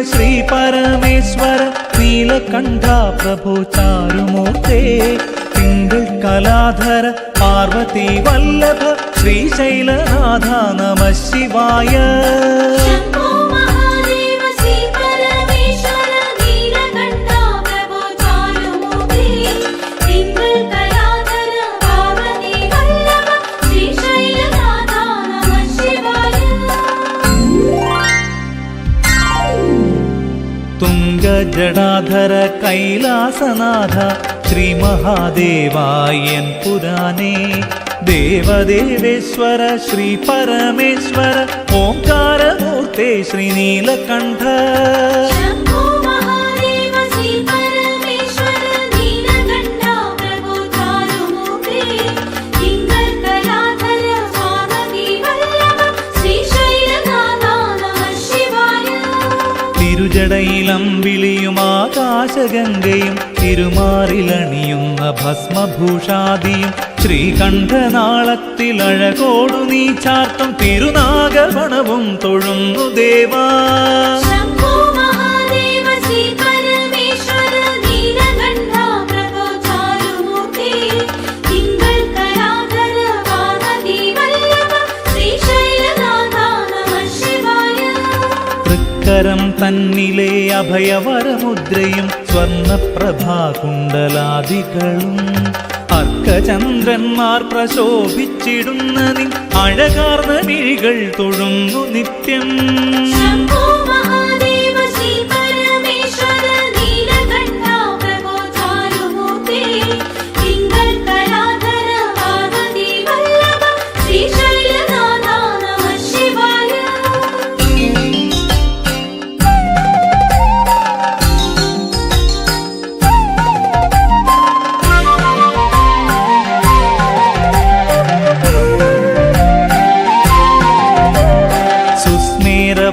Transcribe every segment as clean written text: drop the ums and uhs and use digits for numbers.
ശ്രീ പരമേശ്വര നീലകണ്ഠ പ്രഭു ചാരുമൂർത്തേ തിങ്കൾ കലാധര പാർവതി വല്ലഭ ശ്രീശൈലനാഥ നമഃ ശിവായ. തുംഗജടാധര കൈലാസനാഥ ശ്രീ മഹാദേവായൻ പുരാനേ ദേവദേവേശ്വര ശ്രീ പരമേശ്വര ഓംകാരമൂർത്തേ ശ്രീ നീലകണ്ഠ. തിരുജടയിലമ്പിളിയും ആകാശഗംഗയും തിരുമാറിലണിയുന്ന ഭസ്മഭൂഷാദിയും ശ്രീകണ്ഠനാളത്തിലഴകോടു നീ ചാർത്തും തിരുനാഗവണവും തൊഴുന്നു ദേവാ. കരം തന്നിലെ അഭയവരമുദ്രയും സ്വർണപ്രഭാകുണ്ടലാദികളും അർക്കചന്ദ്രന്മാർ പ്രശോഭിച്ചിടുന്ന നിൻ അഴകാർന്ന മിഴികൾ തൊഴുന്നു നിത്യം.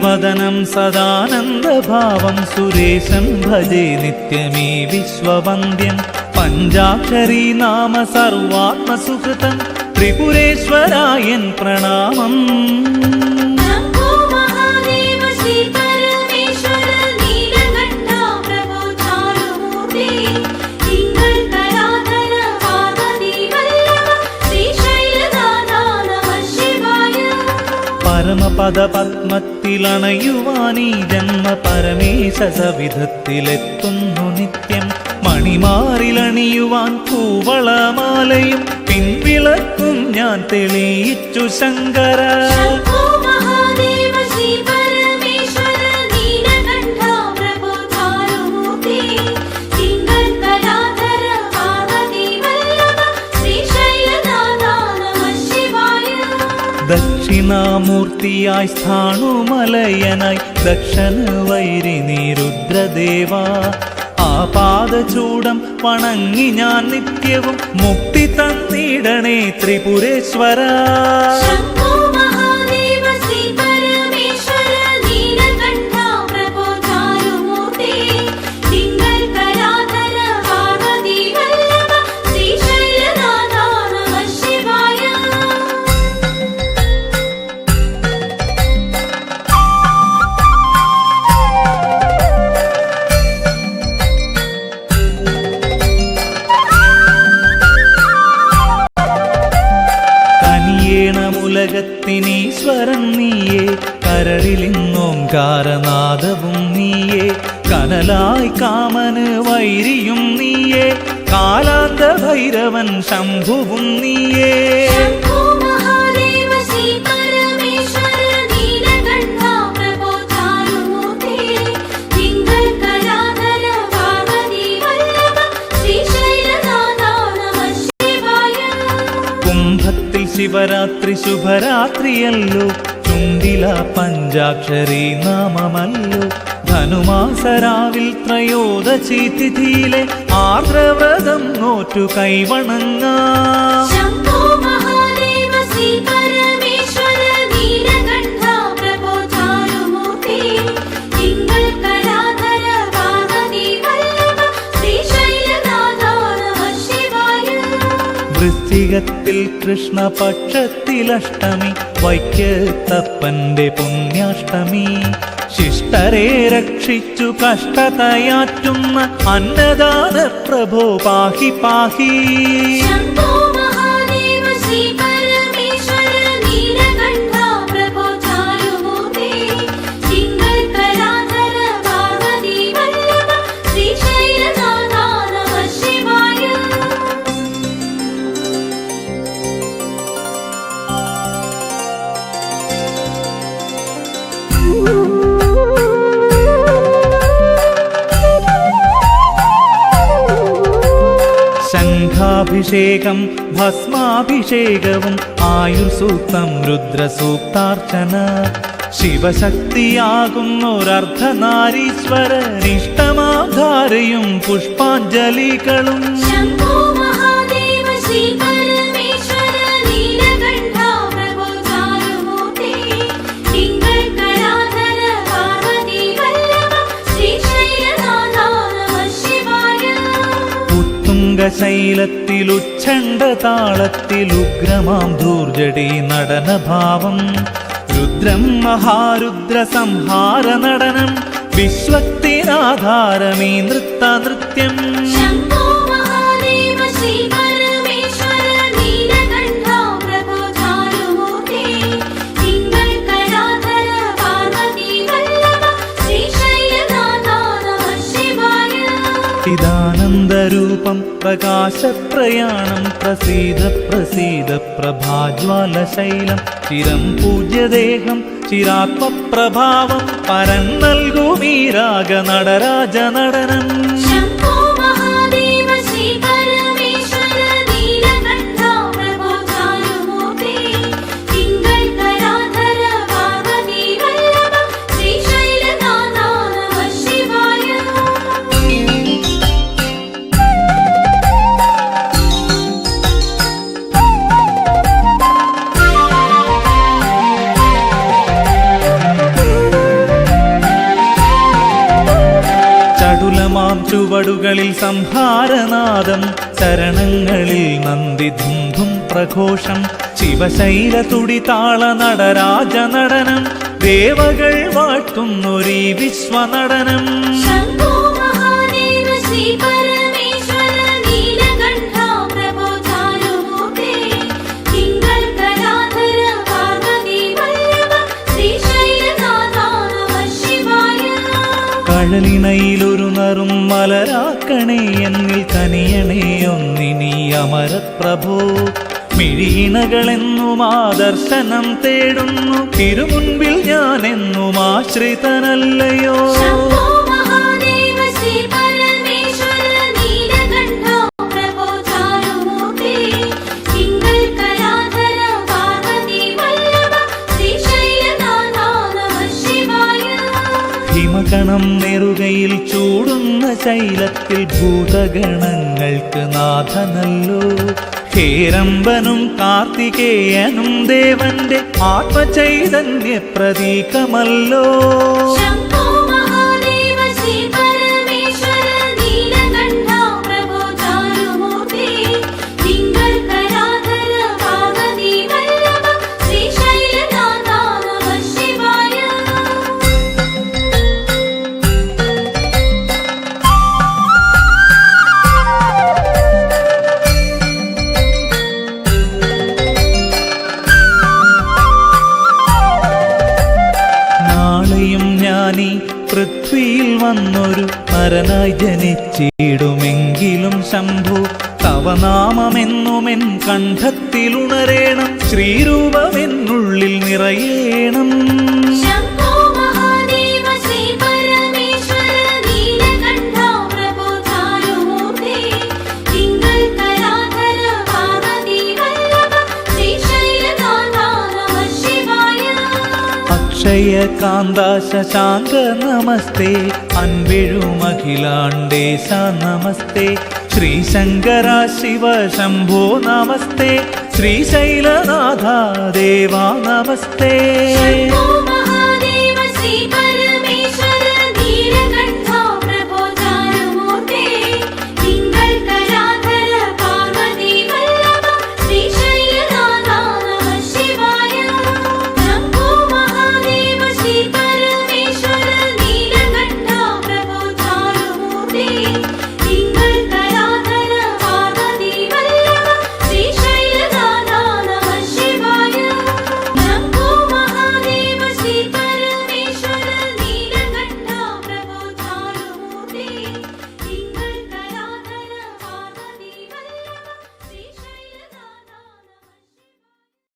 വദനം സദാനന്ദഭാവം സുരേശം ഭജേ നിത്യമീ വിശ്വവന്ദ്യം പഞ്ചാക്ഷരീ നാമ സർവാത്മസുഹൃതം ത്രിപുരേശ്വരായൻ പ്രണാമം. പരമപദപത്മത്തിലണയുവാനീ ജന്മ പരമേശ സവിധത്തിലെത്തുന്നു നിത്യം മണിമാറിലണിയുവാൻ കൂവളമാലയും പിൻവിളക്കും ഞാൻ തെളിയിച്ചു ശങ്കര. ദക്ഷിണാമൂർത്തിയായി സ്ഥാണുമലയനായി ദക്ഷന വൈരി നീ രുദ്രദേവാ ആപാദചൂടം വണങ്ങി ഞാൻ നിത്യവും മുക്തി തന്നിടണേ ത്രിപുരേശ്വര. ഉലകത്തിനീശ്വരൻ നീയേ കരളിലിന്നോംകാരനാദവും നീയേ കനലായി കാമന് വൈരിയും നീയേ കാലാന്ത ഭൈരവൻ ശംഭുവും നീയേ. ശിവരാത്രി ശുഭരാത്രിയല്ലോ ചുണ്ടില പഞ്ചാക്ഷരി നാമമല്ലോ ധനുമാസരാവിൽ ത്രയോദശി തിഥിയിലെ ആർദ്രവ്രതം നോറ്റു കൈവണങ്ങാം. വൃശ്ചികത്തിൽ കൃഷ്ണപക്ഷത്തിലഷ്ടമി വൈക്കത്തപ്പന്റെ പുണ്യാഷ്ടമി ശിഷ്ടരെ രക്ഷിച്ചു കഷ്ടതയാറ്റുന്ന അന്നദാന പ്രഭോ പാഹി പാഹി. ശംഭോ മഹാദേവ ശ്രീ പരമേശ്വര നീലകണ്ഠ പ്രഭോ ചാരുമൂർത്തി തിങ്കൾ കലാധര പാർവതി വല്ലഭ ശ്രീശൈലനാഥ നമഃ ശിവായ. ശംഖാഭിഷേകം ഭസ്മാഭിഷേകവും ആയുർസൂക്തം രുദ്രസൂക്താർച്ചന. ശിവശക്തിയാകുന്നൊരർദ്ധനാരീശ്വരനിഷ്ടമാധാരയും പുഷ്പാഞ്ജലികളും. ശംഭോ മഹാദേവ ശ്രീ പരമേശ്വര നീലകണ്ഠ പ്രഭോ ചാരുമൂർത്തി തിങ്കൾ കലാധര പാർവതി വല്ലഭ ശ്രീശൈലനാഥ നമഃ ശിവായ. ഉത്തുംഗശൈലത്തിലുച്ഛണ്ഡ താളത്തിലുഗ്രമാം ധൂർജടി നടനഭാവം. രുദ്രം മഹാരുദ്ര സംഹാര നടനം വിശ്വക്തിനാധാരമീ നൃത്തനൃത്യം. ശംഭോ മഹാദേവ ശ്രീ പരമേശ്വര നീലകണ്ഠ പ്രഭോ ചാരുമൂർത്തി തിങ്കൾ കലാധര പാർവതി വല്ലഭ ശ്രീശൈലനാഥ നമഃ ശിവായ. ചിദാനന്ദരൂപം പ്രകാശപ്രയാണം പ്രസീദ പ്രസീദ പ്രഭാജ്വാലശൈലം. ചിരം പൂജ്യദേഹം ചിരാത്മപ്രഭാവം പരന്നൽകുമീ രാഗ നടരാജ നടനം. ശംഭോ മഹാദേവ ശ്രീ പരമേശ്വര നീലകണ്ഠ പ്രഭോ ചാരുമൂർത്തി തിങ്കൾ കലാധര പാർവതി വല്ലഭ ശ്രീശൈലനാഥ നമഃ ശിവായ. ചടുലമാം ചുവടുകളിൽ സംഹാരനാദം ചരണങ്ങളിൽ നന്ദി ധുംധും പ്രഘോഷം. ശിവശൈല തുടിതാള നടരാജ നടനം ദേവകൾ വാഴ്ത്തുന്നൊരീ വിശ്വനടനം. ശംഭോ മഹാദേവ ശ്രീ പരമേശ്വര നീലകണ്ഠ പ്രഭോ ചാരുമൂർത്തി തിങ്കൾ കലാധര പാർവതി വല്ലഭ ശ്രീശൈലനാഥ നമഃ ശിവായ. കഴലിണയിലൊരു നറും മലരാക്കണേ എന്നിൽ കനിയണേ ഒന്നിനി അമരപ്രഭോ. മിഴിയിണകളെന്നും ആദർശനം തേടുന്നു തിരുമുൻപിൽ ഞാനെന്നും ആശ്രിതനല്ലയോ. ശംഭോ മഹാദേവ ശ്രീ പരമേശ്വര നീലകണ്ഠ പ്രഭോ ചാരുമൂർത്തി തിങ്കൾ കലാധര പാർവതി വല്ലഭ ശ്രീശൈലനാഥ നമഃ ശിവായ. ഹിമകണം നെറുകയിൽ ചൂടുന്ന ശൈലത്തിൽ ഭൂതഗണങ്ങൾക്ക് നാഥനല്ലോ. ഹേരമ്പനും കാർത്തികേയനും ദേവന്റെ ആത്മചൈതന്യ പ്രതീകമല്ലോ. ശംഭോ മഹാദേവ ശ്രീ പരമേശ്വര നീലകണ്ഠ പ്രഭോ ചാരുമൂർത്തി തിങ്കൾ കലാധര പാർവതി വല്ലഭ ശ്രീശൈലനാഥ നമഃ ശിവായ. നാളെയും ഞാനീ പൃഥ്വിയിൽ വന്നൊരു നരനായി ജനിച്ചിടുമെങ്കിലും ശംഭു തവ നാമമെന്നുമെൻ കണ്ഠത്തിലുണരേണം. ശ്രീരൂപമെന്നുള്ളിൽ നിറയേണം. ശംഭോ മഹാദേവ ശ്രീ പരമേശ്വര നീലകണ്ഠ പ്രഭോ ചാരുമൂർത്തി തിങ്കൾ കലാധര പാർവതി വല്ലഭ ശ്രീശൈലനാഥ നമഃ ശിവായ. അക്ഷയ കാന്ത ശശാങ്ക നമസ്തേ അൻവെഴുമഖിലാണ്ടേശ നമസ്തേ. ശ്രീശങ്കര ശിവ ശംഭോ നമസ്തേ. ശ്രീശൈലനാഥ ദേവാ നമസ്തേ. ശംഭോ മഹാദേവ ശ്രീ